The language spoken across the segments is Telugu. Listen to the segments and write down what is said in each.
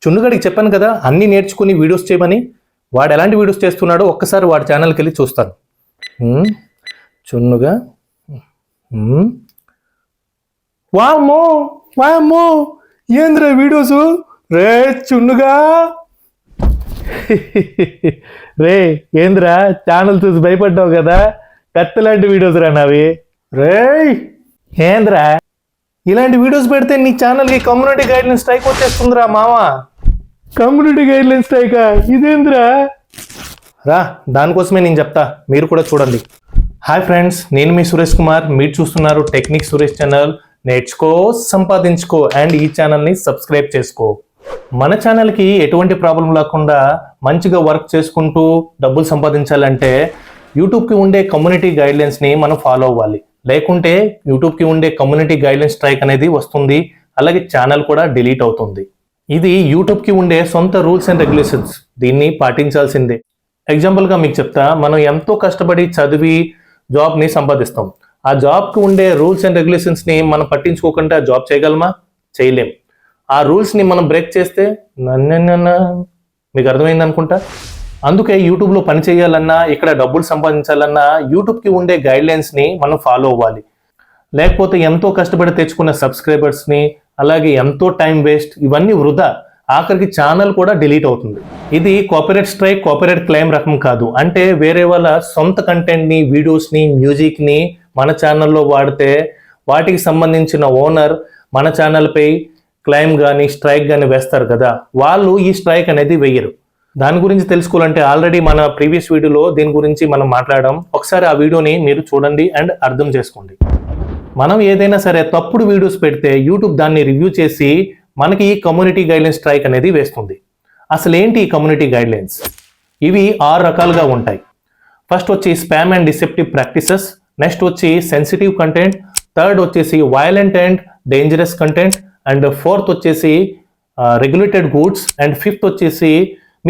చున్నుగడికి చెప్పాను కదా అన్ని నేర్చుకుని వీడియోస్ చేయమని. వాడు ఎలాంటి వీడియోస్ చేస్తున్నాడో ఒక్కసారి వాడి ఛానల్కి వెళ్ళి చూస్తాను. చున్నుగా వామ్మో వామ్మో ఏంద్రా వీడియోస్ రే చున్నుగా. రే ఏంద్రా ఛానల్ చూసి భయపడ్డావు కదా, కత్తిలాంటి వీడియోస్ రా నావి. రే ఏంద్రా ఇలాంటి వీడియోస్ పెడితే నీ ఛానల్కి కమ్యూనిటీ గైడ్లైన్ స్ట్రైక్ వచ్చేస్తుందిరా మామ. Community guideline స్ట్రైకా? ఇదేంద్రా రా, దానికోసమే నేను చెప్తా, మీరు కూడా చూడండి. హాయ్ ఫ్రెండ్స్, నేను మీ సురేష్ కుమార్. మీరు చూస్తున్నారు టెక్నిక్ సురేష్ ఛానల్. నేర్చుకో, సంపాదించుకో అండ్ ఈ ఛానల్ని సబ్స్క్రైబ్ చేసుకో. మన ఛానల్కి ఎటువంటి ప్రాబ్లం లేకుండా మంచిగా వర్క్ చేసుకుంటూ డబ్బులు సంపాదించాలంటే యూట్యూబ్కి ఉండే కమ్యూనిటీ గైడ్లైన్స్ని మనం ఫాలో అవ్వాలి. లేకుంటే యూట్యూబ్కి ఉండే కమ్యూనిటీ గైడ్లైన్స్ స్ట్రైక్ అనేది వస్తుంది, అలాగే ఛానల్ కూడా డిలీట్ అవుతుంది. ఇది యూట్యూబ్కి ఉండే సొంత రూల్స్ అండ్ రెగ్యులేషన్స్, దీన్ని పాటించాల్సిందే. ఎగ్జాంపుల్గా మీకు చెప్తా, మనం ఎంతో కష్టపడి చదివి జాబ్ని సంపాదిస్తాం. ఆ జాబ్కి ఉండే రూల్స్ అండ్ రెగ్యులేషన్స్ని మనం పట్టించుకోకుండా జాబ్ చేయగలమా? చేయలేం. ఆ రూల్స్ని మనం బ్రేక్ చేస్తే మీకు అర్థమైంది అనుకుంటా. అందుకే యూట్యూబ్లో పని చేయాలన్నా, ఇక్కడ డబ్బులు సంపాదించాలన్నా యూట్యూబ్కి ఉండే గైడ్లైన్స్ని మనం ఫాలో అవ్వాలి. లేకపోతే ఎంతో కష్టపడి తెచ్చుకున్న సబ్స్క్రైబర్స్ని, అలాగే ఎంతో టైం వేస్ట్, ఇవన్నీ వృధా. ఆఖరికి ఛానల్ కూడా డిలీట్ అవుతుంది. ఇది కాపీరైట్ స్ట్రైక్, కాపీరైట్ క్లెయిమ్ రకం కాదు. అంటే వేరే వాళ్ళ సొంత కంటెంట్ని, వీడియోస్ని, మ్యూజిక్ని మన ఛానల్లో వాడితే వాటికి సంబంధించిన ఓనర్ మన ఛానల్పై క్లెయిమ్ కానీ స్ట్రైక్ కానీ వేస్తారు కదా, వాళ్ళు ఈ స్ట్రైక్ అనేది వెయ్యరు. దాని గురించి తెలుసుకోవాలంటే ఆల్రెడీ మన ప్రీవియస్ వీడియోలో దీని గురించి మనం మాట్లాడడం. ఒకసారి ఆ వీడియోని మీరు చూడండి అండ్ అర్థం చేసుకోండి. మనం ఏదైనా సరే తప్పుడు వీడియోస్ పెడితే యూట్యూబ్ దాన్ని రివ్యూ చేసి మనకి ఈ కమ్యూనిటీ గైడ్లైన్స్ స్ట్రైక్ అనేది వేస్తుంది. అసలు ఏంటి ఈ కమ్యూనిటీ గైడ్లైన్స్? ఇవి 6 రకాలుగా ఉంటాయి. ఫస్ట్ వచ్చి spam and deceptive practices, next వచ్చి సెన్సిటివ్ కంటెంట్, థర్డ్ వచ్చేసి violent and dangerous content, and fourth వచ్చేసి రెగ్యులేటెడ్ గూడ్స్, అండ్ ఫిఫ్త్ వచ్చేసి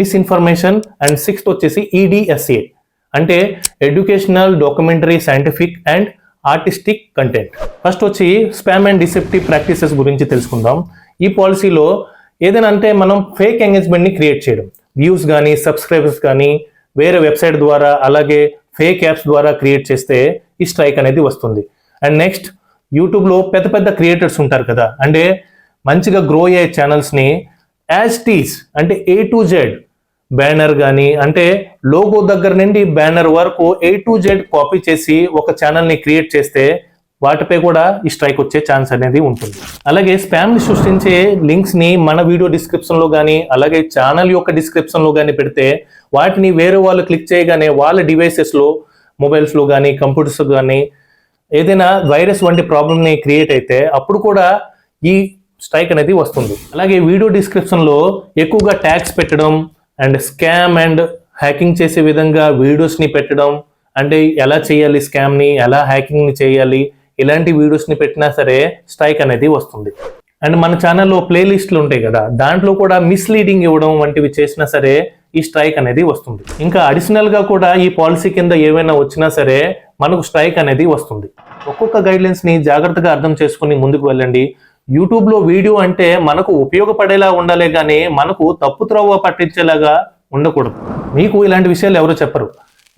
మిస్ఇన్ఫర్మేషన్, అండ్ సిక్స్త్ వచ్చేసి EDSA అంటే educational, documentary, scientific and artistic content. First వచ్చి స్పామ్ అండ్ డిసెప్టివ్ ప్రాక్టీసెస్ గురించి తెలుసుకుందాం. ఈ పాలసీలో ఏదైనా అంటే మనం ఫేక్ ఎంగేజ్మెంట్ని క్రియేట్ చేయడం, వ్యూస్ కానీ సబ్స్క్రైబర్స్ కానీ వేరే వెబ్సైట్ ద్వారా అలాగే ఫేక్ యాప్స్ ద్వారా క్రియేట్ చేస్తే ఈ స్ట్రైక్ అనేది వస్తుంది. అండ్ నెక్స్ట్ యూట్యూబ్లో పెద్ద పెద్ద క్రియేటర్స్ ఉంటారు కదా, అంటే మంచిగా గ్రో అయ్యే ఛానల్స్ని యాజ్ టీజ్ అంటే A to Z బ్యానర్ కానీ, అంటే లోగో దగ్గర నుండి బ్యానర్ వరకు A to Z కాపీ చేసి ఒక ఛానల్ని క్రియేట్ చేస్తే వాటిపై కూడా ఈ స్ట్రైక్ వచ్చే ఛాన్స్ అనేది ఉంటుంది. అలాగే స్పామ్ని సృష్టించే లింక్స్ని మన వీడియో డిస్క్రిప్షన్లో కానీ అలాగే ఛానల్ యొక్క డిస్క్రిప్షన్లో కానీ పెడితే వాటిని వేరే వాళ్ళు క్లిక్ చేయగానే వాళ్ళ డివైసెస్లో, మొబైల్స్లో కానీ కంప్యూటర్స్ కానీ ఏదైనా వైరస్ వంటి ప్రాబ్లమ్ని క్రియేట్ అయితే అప్పుడు కూడా ఈ స్ట్రైక్ అనేది వస్తుంది. అలాగే వీడియో డిస్క్రిప్షన్లో ఎక్కువగా ట్యాగ్స్ పెట్టడం అండ్ స్కామ్ అండ్ హ్యాకింగ్ చేసే విధంగా వీడియోస్ని పెట్టడం, అంటే ఎలా చేయాలి స్కామ్ని, ఎలా హ్యాకింగ్ని చేయాలి, ఇలాంటి వీడియోస్ని పెట్టినా సరే స్ట్రైక్ అనేది వస్తుంది. అండ్ మన ఛానల్లో ప్లేలిస్టులు ఉంటాయి కదా, దాంట్లో కూడా మిస్లీడింగ్ ఇవ్వడం వంటివి చేసినా సరే ఈ స్ట్రైక్ అనేది వస్తుంది. ఇంకా అడిషనల్గా కూడా ఈ పాలసీ కింద ఏవైనా వచ్చినా సరే మనకు స్ట్రైక్ అనేది వస్తుంది. ఒక్కొక్క గైడ్లైన్స్ని జాగ్రత్తగా అర్థం చేసుకుని ముందుకు వెళ్ళండి. యూట్యూబ్లో వీడియో అంటే మనకు ఉపయోగపడేలా ఉండాలి కానీ మనకు తప్పు త్రోవ పట్టించేలాగా ఉండకూడదు. మీకు ఇలాంటి విషయాలు ఎవరు చెప్పరు.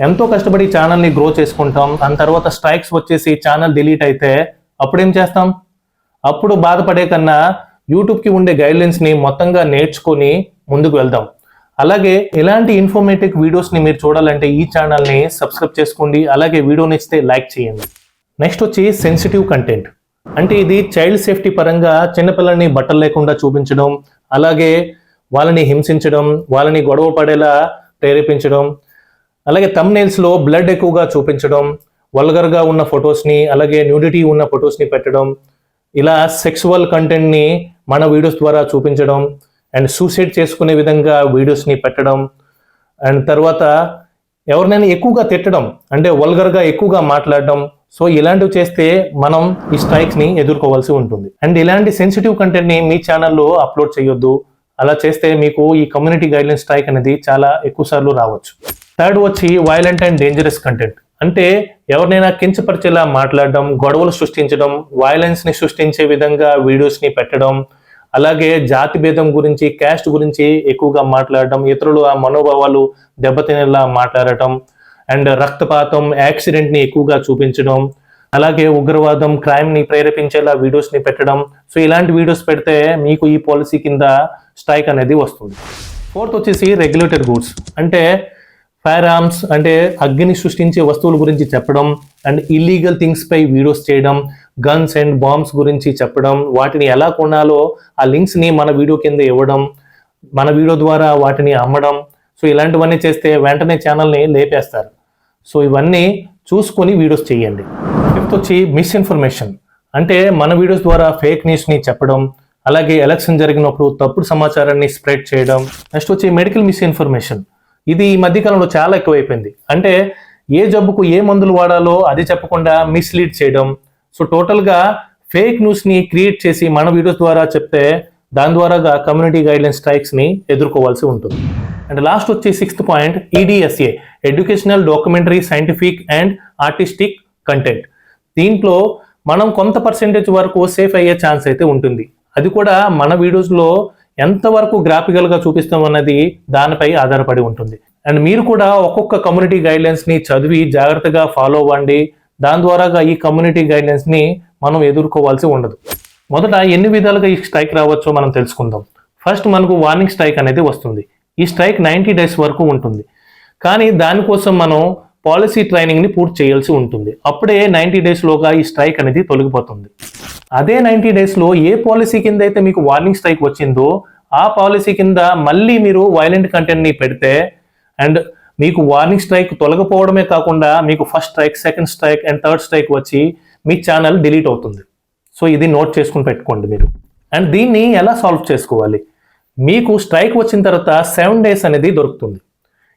ఎంతో కష్టపడి ఛానల్ని గ్రో చేసుకుంటాం, దాని తర్వాత స్ట్రైక్స్ వచ్చేసి ఛానల్ డిలీట్ అయితే అప్పుడేం చేస్తాం? అప్పుడు బాధపడే కన్నా యూట్యూబ్కి ఉండే గైడ్లైన్స్ని మొత్తంగా నేర్చుకొని ముందుకు వెళ్దాం. అలాగే ఇలాంటి ఇన్ఫర్మేటివ్ వీడియోస్ని మీరు చూడాలంటే ఈ ఛానల్ని సబ్స్క్రైబ్ చేసుకోండి. అలాగే వీడియో నచ్చితే లైక్ చేయండి. నెక్స్ట్ వచ్చి సెన్సిటివ్ కంటెంట్, అంటే ఇది చైల్డ్ సేఫ్టీ పరంగా చిన్నపిల్లల్ని బట్టలు లేకుండా చూపించడం, అలాగే వాళ్ళని హింసించడం, వాళ్ళని గొడవ పడేలా ప్రేరేపించడం, అలాగే థంబ్నెయిల్స్లో బ్లడ్ ఎక్కువగా చూపించడం, వల్గర్గా ఉన్న ఫొటోస్ని అలాగే న్యూడిటీ ఉన్న ఫొటోస్ని పెట్టడం, ఇలా సెక్సువల్ కంటెంట్ని మన వీడియోస్ ద్వారా చూపించడం, అండ్ సూసైడ్ చేసుకునే విధంగా వీడియోస్ని పెట్టడం, అండ్ తర్వాత ఎవరినైనా ఎక్కువగా తిట్టడం, అంటే వల్గర్గా ఎక్కువగా మాట్లాడడం. సో ఇలాంటివి చేస్తే మనం ఈ స్ట్రైక్స్ని ఎదుర్కోవాల్సి ఉంటుంది. అండ్ ఇలాంటి సెన్సిటివ్ కంటెంట్ని మీ ఛానల్లో అప్లోడ్ చేయొద్దు. అలా చేస్తే మీకు ఈ కమ్యూనిటీ గైడ్లైన్ స్ట్రైక్ అనేది చాలా ఎక్కువ సార్లు రావచ్చు. థర్డ్ వచ్చి వైలెంట్ అండ్ డేంజరస్ కంటెంట్, అంటే ఎవరినైనా కించపరిచేలా మాట్లాడడం, గొడవలు సృష్టించడం, వైలెన్స్ ని సృష్టించే విధంగా వీడియోస్ ని పెట్టడం, అలాగే జాతి భేదం గురించి, క్యాస్ట్ గురించి ఎక్కువగా మాట్లాడడం, ఇతరులు ఆ మనోభావాలు దెబ్బతినేలా మాట్లాడటం, అండ్ రక్తపాతం, యాక్సిడెంట్ ని ఎక్కువగా చూపించడం, అలాగే ఉగ్రవాదం, క్రైమ్ ని ప్రేరేపించేలా వీడియోస్ ని పెట్టడం. సో ఇలాంటి వీడియోస్ పెడితే మీకు ఈ పాలసీ కింద స్ట్రైక్ అనేది వస్తుంది. ఫోర్త్ వచ్చేసి రెగ్యులేటెడ్ గూడ్స్, అంటే ఫైర్ ఆర్మ్స్ అంటే అగ్ని సృష్టించే వస్తువుల గురించి చెప్పడం, అండ్ ఇల్లీగల్ థింగ్స్ పై వీడియోస్ చేయడం, గన్స్ అండ్ బాంబ్స్ గురించి చెప్పడం, వాటిని ఎలా కొనాలో ఆ లింక్స్ ని మన వీడియో కింద ఇవ్వడం, మన వీడియో ద్వారా వాటిని అమ్మడం. సో ఇలాంటివన్నీ చేస్తే వెంటనే ఛానల్ని లేపేస్తారు. సో ఇవన్నీ చూసుకొని వీడియోస్ చేయండి. ఫిఫ్త్ వచ్చి మిస్ఇన్ఫర్మేషన్, అంటే మన వీడియోస్ ద్వారా ఫేక్ న్యూస్ని చెప్పడం, అలాగే ఎలక్షన్ జరిగినప్పుడు తప్పుడు సమాచారాన్ని స్ప్రెడ్ చేయడం. నెక్స్ట్ వచ్చి మెడికల్ మిస్ఇన్ఫర్మేషన్, ఇది ఈ మధ్యకాలంలో చాలా ఎక్కువైపోయింది. అంటే ఏ జబ్బుకు ఏ మందులు వాడాలో అది చెప్పకుండా మిస్లీడ్ చేయడం. సో టోటల్గా ఫేక్ న్యూస్ని క్రియేట్ చేసి మన వీడియోస్ ద్వారా చెప్తే దాని ద్వారాగా కమ్యూనిటీ గైడ్లైన్ స్ట్రైక్స్ని ఎదుర్కోవాల్సి ఉంటుంది. అండ్ లాస్ట్ వచ్చి sixth point, EDSA, educational, documentary, scientific and artistic content. దీంట్లో మనం కొంత పర్సెంటేజ్ వరకు సేఫ్ అయ్యే ఛాన్స్ అయితే ఉంటుంది. అది కూడా మన వీడియోస్లో ఎంతవరకు గ్రాఫికల్గా చూపిస్తాం అన్నది దానిపై ఆధారపడి ఉంటుంది. అండ్ మీరు కూడా ఒక్కొక్క కమ్యూనిటీ గైడ్లైన్స్ని చదివి జాగ్రత్తగా ఫాలో అవ్వండి. దాని ద్వారాగా ఈ కమ్యూనిటీ గైడ్లైన్స్ని మనం ఎదుర్కోవాల్సి ఉండదు. మొదట ఎన్ని విధాలుగా ఈ స్ట్రైక్ రావచ్చో మనం తెలుసుకుందాం. ఫస్ట్ మనకు వార్నింగ్ స్ట్రైక్ అనేది వస్తుంది. ఈ స్ట్రైక్ 90 days వరకు ఉంటుంది. కానీ దానికోసం మనం పాలసీ ట్రైనింగ్ని పూర్తి చేయాల్సి ఉంటుంది. అప్పుడే 90 daysలోగా ఈ స్ట్రైక్ అనేది తొలగిపోతుంది. అదే 90 daysలో ఏ పాలసీ కింద అయితే మీకు వార్నింగ్ స్ట్రైక్ వచ్చిందో ఆ పాలసీ కింద మళ్ళీ మీరు వైలెంట్ కంటెంట్ని పెడితే అండ్ మీకు వార్నింగ్ స్ట్రైక్ తొలగిపోవడమే కాకుండా మీకు first strike, second strike and third strike వచ్చి మీ ఛానల్ డిలీట్ అవుతుంది. సో ఇది నోట్ చేసుకుని పెట్టుకోండి మీరు. అండ్ దీన్ని ఎలా సాల్వ్ చేసుకోవాలి? మీకు స్ట్రైక్ వచ్చిన తర్వాత 7 days అనేది దొరుకుతుంది.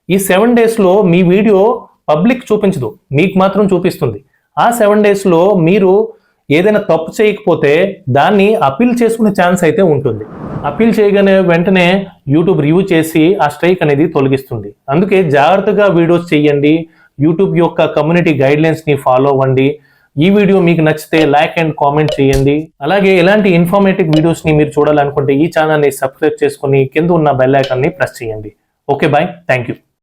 ఈ 7 daysలో మీ వీడియో పబ్లిక్ చూపించదు, మీకు మాత్రం చూపిస్తుంది. ఆ 7 daysలో మీరు ఏదైనా తప్పు చేయకపోతే దాన్ని అపీల్ చేసుకునే ఛాన్స్ అయితే ఉంటుంది. అపీల్ చేయగానే వెంటనే యూట్యూబ్ రివ్యూ చేసి ఆ స్ట్రైక్ అనేది తొలగిస్తుంది. అందుకే జాగ్రత్తగా వీడియోస్ చేయండి. యూట్యూబ్ యొక్క కమ్యూనిటీ గైడ్లైన్స్ని ఫాలో అవ్వండి. ఈ వీడియో మీకు నచ్చితే లైక్ అండ్ కామెంట్ చేయండి. అలాగే ఇలాంటి ఇన్ఫర్మేటివ్ వీడియోస్ని మీరు చూడాలనుకుంటే ఈ ఛానల్ని సబ్స్క్రైబ్ చేసుకుని కింద ఉన్న బెల్ ఐకాన్ని ప్రెస్ చేయండి. Okay bye, thank you.